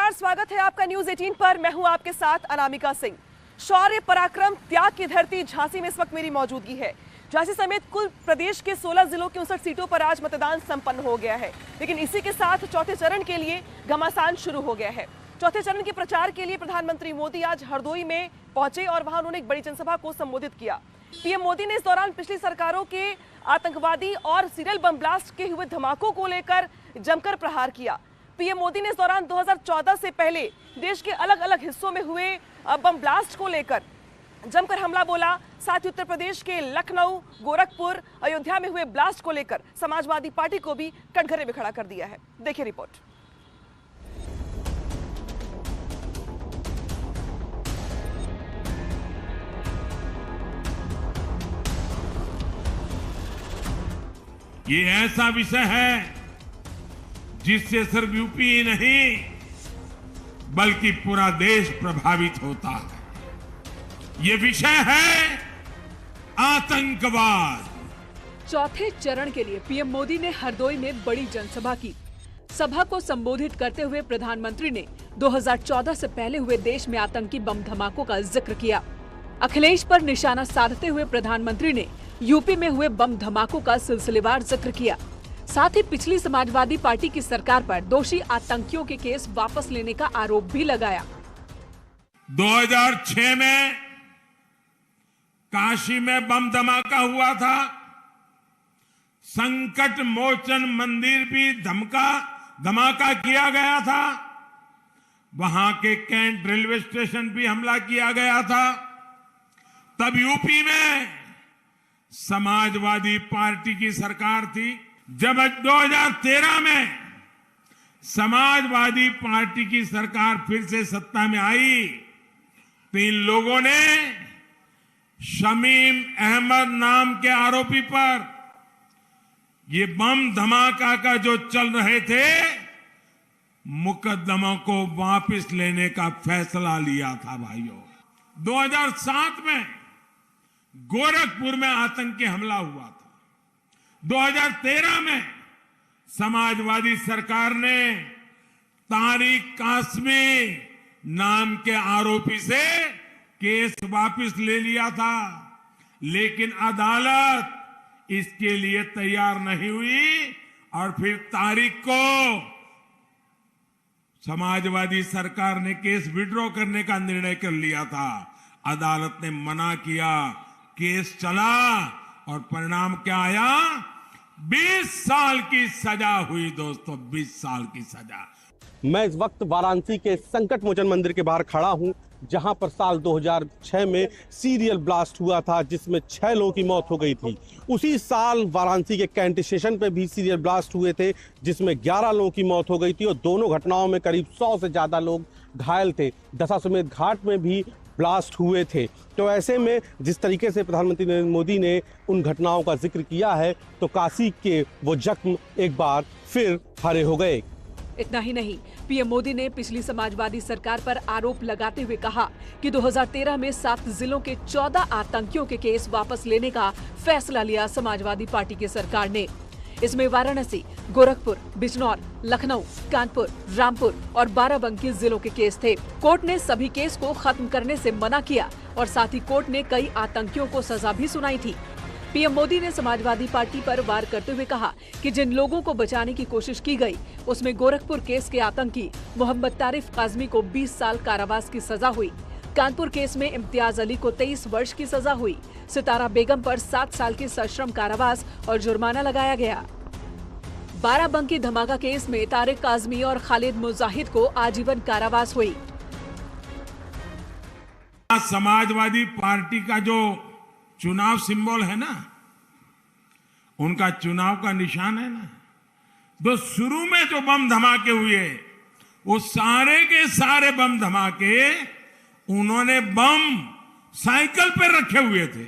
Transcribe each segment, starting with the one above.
नमस्कार, स्वागत है आपका न्यूज 18 पर। मैं हूं आपके साथ अनामिका सिंह। शौर्य, पराक्रम, त्याग की धरती झांसी में इस वक्त मेरी मौजूदगी है। झांसी समेत कुल प्रदेश के 16 जिलों की 59 सीटों पर आज मतदान संपन्न हो गया है, लेकिन इसी के साथ चौथे चरण के लिए घमासान शुरू हो गया है। चौथे चरण के प्रचार के लिए प्रधानमंत्री मोदी आज हरदोई में पहुंचे और वहां उन्होंने एक बड़ी जनसभा को संबोधित किया। पीएम मोदी ने इस दौरान पिछली सरकारों के आतंकवादी और सीरियल बम ब्लास्ट के हुए धमाकों को लेकर जमकर प्रहार किया। पीएम मोदी ने इस दौरान 2014 से पहले देश के अलग अलग हिस्सों में हुए बम ब्लास्ट को लेकर जमकर हमला बोला। साथ ही उत्तर प्रदेश के लखनऊ, गोरखपुर, अयोध्या में हुए ब्लास्ट को लेकर समाजवादी पार्टी को भी कटघरे में खड़ा कर दिया है। देखिए रिपोर्ट। ये ऐसा विषय है जिससे सिर्फ यूपी ही नहीं बल्कि पूरा देश प्रभावित होता है। ये विषय है आतंकवाद। चौथे चरण के लिए पीएम मोदी ने हरदोई में बड़ी जनसभा की। सभा को संबोधित करते हुए प्रधानमंत्री ने 2014 से पहले हुए देश में आतंकी बम धमाकों का जिक्र किया। अखिलेश पर निशाना साधते हुए प्रधानमंत्री ने यूपी में हुए बम धमाकों का सिलसिलेवार जिक्र किया। साथ ही पिछली समाजवादी पार्टी की सरकार पर दोषी आतंकियों के केस वापस लेने का आरोप भी लगाया। 2006 में काशी में बम धमाका हुआ था। संकट मोचन मंदिर भी धमाका किया गया था। वहां के कैंट रेलवे स्टेशन भी हमला किया गया था। तब यूपी में समाजवादी पार्टी की सरकार थी। जब 2013 में समाजवादी पार्टी की सरकार फिर से सत्ता में आई तो इन लोगों ने शमीम अहमद नाम के आरोपी पर ये बम धमाका का जो चल रहे थे मुकदमा को वापस लेने का फैसला लिया था। भाइयों, 2007 में गोरखपुर में आतंकी हमला हुआ था। 2013 में समाजवादी सरकार ने तारिक कासमी नाम के आरोपी से केस वापस ले लिया था, लेकिन अदालत इसके लिए तैयार नहीं हुई और फिर तारिक को समाजवादी सरकार ने केस विड्रॉ करने का निर्णय कर लिया था। अदालत ने मना किया, केस चला और परिणाम क्या आया? 20 साल की सजा हुई दोस्तों, 20 साल की सजा। मैं इस वक्त वाराणसी के संकट मोचन मंदिर के बाहर खड़ा हूं, जहां पर साल 2006 में सीरियल ब्लास्ट हुआ था जिसमें 6 लोगों की मौत हो गई थी। उसी साल वाराणसी के कैंट स्टेशन पे भी सीरियल ब्लास्ट हुए थे जिसमें 11 लोगों की मौत हो गई थी और दोनों घटनाओं में करीब 100 से ज्यादा लोग घायल थे। दशाश्वमेध घाट में भी ब्लास्ट हुए थे। तो ऐसे में जिस तरीके से प्रधानमंत्री नरेंद्र मोदी ने उन घटनाओं का जिक्र किया है तो काशी के वो जख्म एक बार फिर हरे हो गए। इतना ही नहीं, पीएम मोदी ने पिछली समाजवादी सरकार पर आरोप लगाते हुए कहा कि 2013 में 7 जिलों के 14 आतंकियों के केस वापस लेने का फैसला लिया समाजवादी पार्टी की सरकार ने। इसमें वाराणसी, गोरखपुर, बिजनौर, लखनऊ, कानपुर, रामपुर और बाराबंकी जिलों के केस थे। कोर्ट ने सभी केस को खत्म करने से मना किया और साथ ही कोर्ट ने कई आतंकियों को सजा भी सुनाई थी। पीएम मोदी ने समाजवादी पार्टी पर वार करते हुए कहा कि जिन लोगों को बचाने की कोशिश की गई उसमें गोरखपुर केस के आतंकी मोहम्मद तारिफ काजमी को 20 साल कारावास की सजा हुई। कानपुर केस में इम्तियाज अली को 23 वर्ष की सजा हुई। सितारा बेगम पर 7 साल की सश्रम कारावास और जुर्माना लगाया गया। बाराबंकी धमाका केस में तारिक काजमी और खालिद मुजाहिद को आजीवन कारावास हुई। समाजवादी पार्टी का जो चुनाव सिंबल है ना, उनका चुनाव का निशान है ना, तो शुरू में जो बम धमाके हुए वो सारे के सारे बम धमाके उन्होंने बम साइकिल पर रखे हुए थे।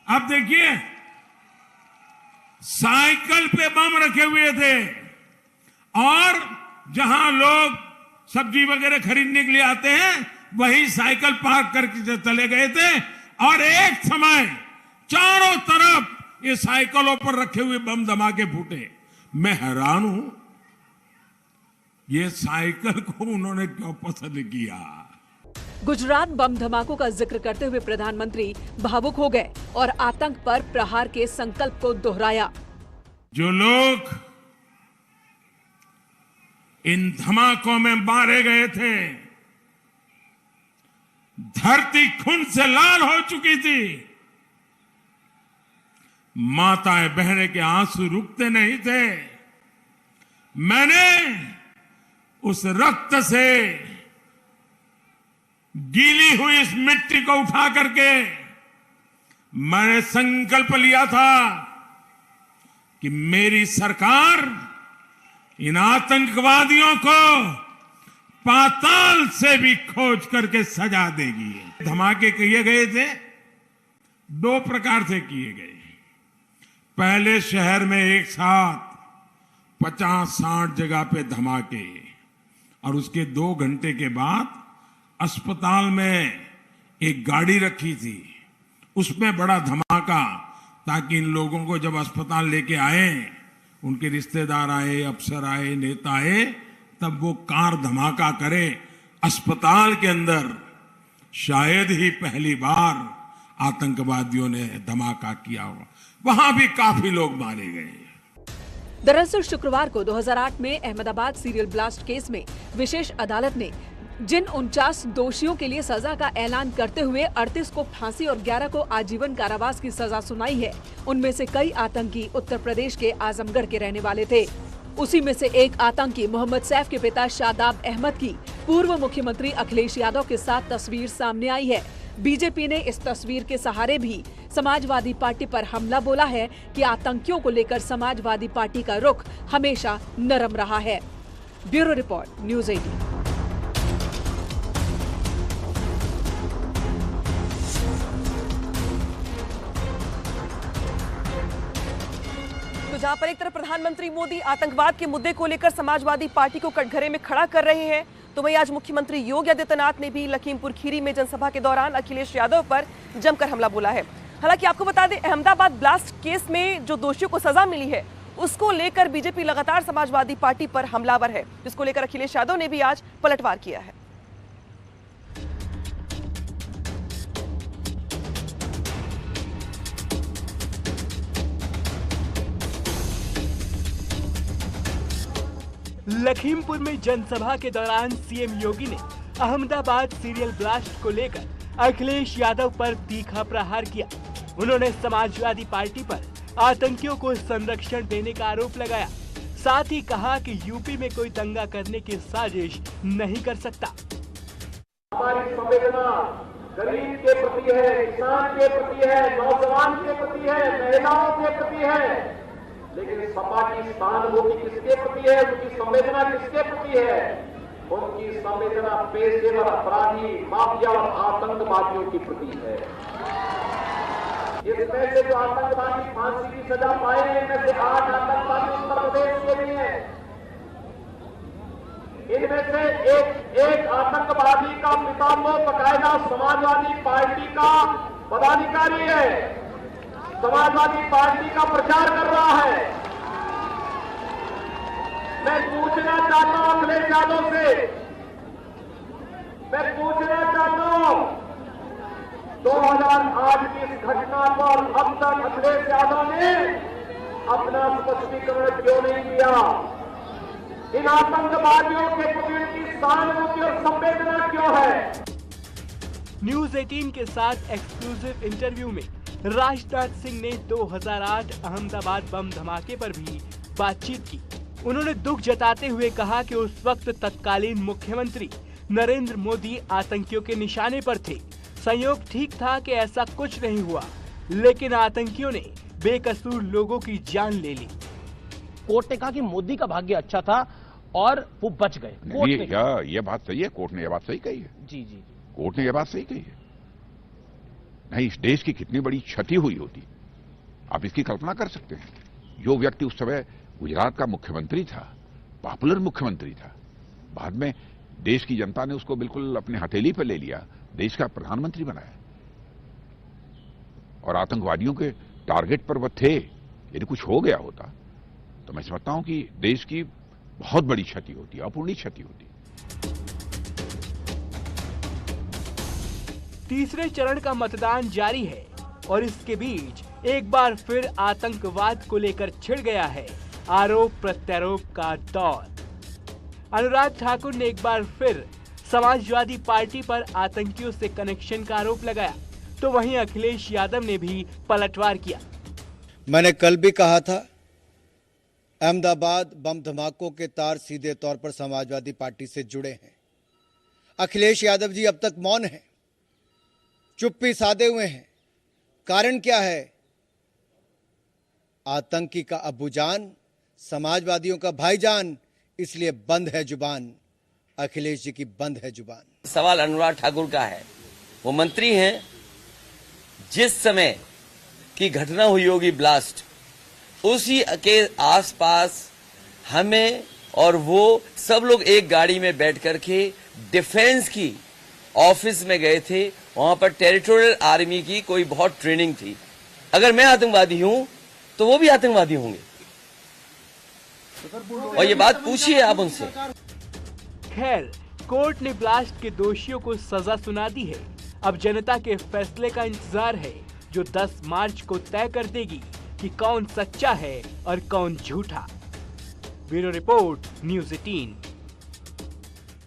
अब देखिए, साइकिल पे बम रखे हुए थे और जहां लोग सब्जी वगैरह खरीदने के लिए आते हैं वही साइकिल पार्क करके चले गए थे और एक समय चारों तरफ ये साइकिलों पर रखे हुए बम धमाके फूटे। मैं हैरान हूं ये साइकिल को उन्होंने क्यों पसंद किया। गुजरात बम धमाकों का जिक्र करते हुए प्रधानमंत्री भावुक हो गए और आतंक पर प्रहार के संकल्प को दोहराया। जो लोग इन धमाकों में मारे गए थे, धरती खून से लाल हो चुकी थी, माताएं बहनें के आंसू रुकते नहीं थे। मैंने उस रक्त से गीली हुई इस मिट्टी को उठा करके मैंने संकल्प लिया था कि मेरी सरकार इन आतंकवादियों को पाताल से भी खोज करके सजा देगी। धमाके किए गए थे, दो प्रकार से किए गए। पहले शहर में एक साथ 50-60 जगह पे धमाके, और उसके 2 घंटे के बाद अस्पताल में एक गाड़ी रखी थी, उसमें बड़ा धमाका, ताकि इन लोगों को जब अस्पताल लेके आए, उनके रिश्तेदार आए, अफसर आए, नेता आए, तब वो कार धमाका करे। अस्पताल के अंदर शायद ही पहली बार आतंकवादियों ने धमाका किया होगा। वहां भी काफी लोग मारे गए। दरअसल शुक्रवार को 2008 में अहमदाबाद सीरियल ब्लास्ट केस में विशेष अदालत ने जिन 49 दोषियों के लिए सजा का ऐलान करते हुए 38 को फांसी और 11 को आजीवन कारावास की सजा सुनाई है, उनमें से कई आतंकी उत्तर प्रदेश के आजमगढ़ के रहने वाले थे। उसी में से एक आतंकी मोहम्मद सैफ के पिता शादाब अहमद की पूर्व मुख्यमंत्री अखिलेश यादव के साथ तस्वीर सामने आई है। बीजेपी ने इस तस्वीर के सहारे भी समाजवादी पार्टी पर हमला बोला है कि आतंकियों को लेकर समाजवादी पार्टी का रुख हमेशा नरम रहा है। Bureau report, news 18। तो जहां पर एक तरफ प्रधानमंत्री मोदी आतंकवाद के मुद्दे को लेकर समाजवादी पार्टी को कटघरे में खड़ा कर रहे हैं, तो वहीं आज मुख्यमंत्री योगी आदित्यनाथ ने भी लखीमपुर खीरी में जनसभा के दौरान अखिलेश यादव पर जमकर हमला बोला है। हालांकि आपको बता दें, अहमदाबाद ब्लास्ट केस में जो दोषियों को सजा मिली है, उसको लेकर बीजेपी लगातार समाजवादी पार्टी पर हमलावर है, जिसको लेकर अखिलेश यादव ने भी आज पलटवार किया है। लखीमपुर में जनसभा के दौरान सीएम योगी ने अहमदाबाद सीरियल ब्लास्ट को लेकर अखिलेश यादव पर तीखा प्रहार किया। उन्होंने समाजवादी पार्टी पर आतंकियों को संरक्षण देने का आरोप लगाया। साथ ही कहा कि यूपी में कोई दंगा करने की साजिश नहीं कर सकता। हमारी संवेदना गरीब के प्रति है, किसान के प्रति है, नौजवान के प्रति है, महिलाओं के प्रति है, लेकिन सपा की सहानुभूति किसके प्रति है, उनकी संवेदना किसके प्रति है? उनकी संवेदना पेशेवर अपराधी, माफिया और आतंकवादियों की प्रति है। इसमें से जो आतंकवादी फांसी की सजा पाए हैं, इनमें से 8 आतंकवादी उत्तर प्रदेश के भी हैं। इनमें से एक आतंकवादी का पिता वो बकायदा समाजवादी पार्टी का पदाधिकारी है, समाजवादी पार्टी का प्रचार कर रहा है। मैं पूछना चाहता हूं अखिलेश यादव से, मैं पूछना चाहता हूं 2008 की इस घटना पर अब तक अखिलेश यादव ने अपना स्पष्टीकरण क्यों नहीं दिया? इन आतंकवादियों के प्रति उनकी सहानुभूति और संवेदना क्यों है? न्यूज़ 18 के साथ एक्सक्लूसिव इंटरव्यू में राजनाथ सिंह ने 2008 अहमदाबाद बम धमाके पर भी बातचीत की। उन्होंने दुख जताते हुए कहा कि उस वक्त तत्कालीन मुख्यमंत्री नरेंद्र मोदी आतंकियों के निशाने पर थे। संयोग ठीक था कि ऐसा कुछ नहीं हुआ, लेकिन आतंकियों ने बेकसूर लोगों की जान ले ली। कोर्ट ने कहा कि मोदी का भाग्य अच्छा था और वो बच गए। ये बात सही है, कोर्ट ने यह बात सही कही है। जी जी, कोर्ट ने यह बात सही कही है। नहीं, इस देश की कितनी बड़ी क्षति हुई होती, आप इसकी कल्पना कर सकते हैं। जो व्यक्ति उस समय गुजरात का मुख्यमंत्री था, पॉपुलर मुख्यमंत्री था, बाद में देश की जनता ने उसको बिल्कुल अपने हथेली पर ले लिया, देश का प्रधानमंत्री बनाया, और आतंकवादियों के टारगेट पर वह थे। यदि कुछ हो गया होता तो मैं समझता हूं कि देश की बहुत बड़ी क्षति होती है, अपूर्णीय क्षति होती है। तीसरे चरण का मतदान जारी है और इसके बीच एक बार फिर आतंकवाद को लेकर छिड़ गया है आरोप प्रत्यारोप का दौर। अनुराग ठाकुर ने एक बार फिर समाजवादी पार्टी पर आतंकियों से कनेक्शन का आरोप लगाया, तो वहीं अखिलेश यादव ने भी पलटवार किया। मैंने कल भी कहा था, अहमदाबाद बम धमाकों के तार सीधे तौर पर समाजवादी पार्टी से जुड़े हैं। अखिलेश यादव जी अब तक मौन हैं, चुप्पी साधे हुए हैं। कारण क्या है? आतंकी का अबूजान, समाजवादियों का भाईजान, इसलिए बंद है जुबान। अखिलेश जी की बंद है जुबान। सवाल अनुराग ठाकुर का है, वो मंत्री हैं, जिस समय की घटना हुई होगी ब्लास्ट, उसी के आसपास हमें और वो सब लोग एक गाड़ी में बैठ करके डिफेंस की ऑफिस में गए थे। वहां पर टेरिटोरियल आर्मी की कोई बहुत ट्रेनिंग थी। अगर मैं आतंकवादी हूं तो वो भी आतंकवादी होंगे, और ये बात पूछिए आप उनसे। खैर, कोर्ट ने ब्लास्ट के दोषियों को सजा सुना दी है। अब जनता के फैसले का इंतजार है, जो 10 मार्च को तय कर देगी कि कौन सच्चा है और कौन झूठा। Bureau report, news 18।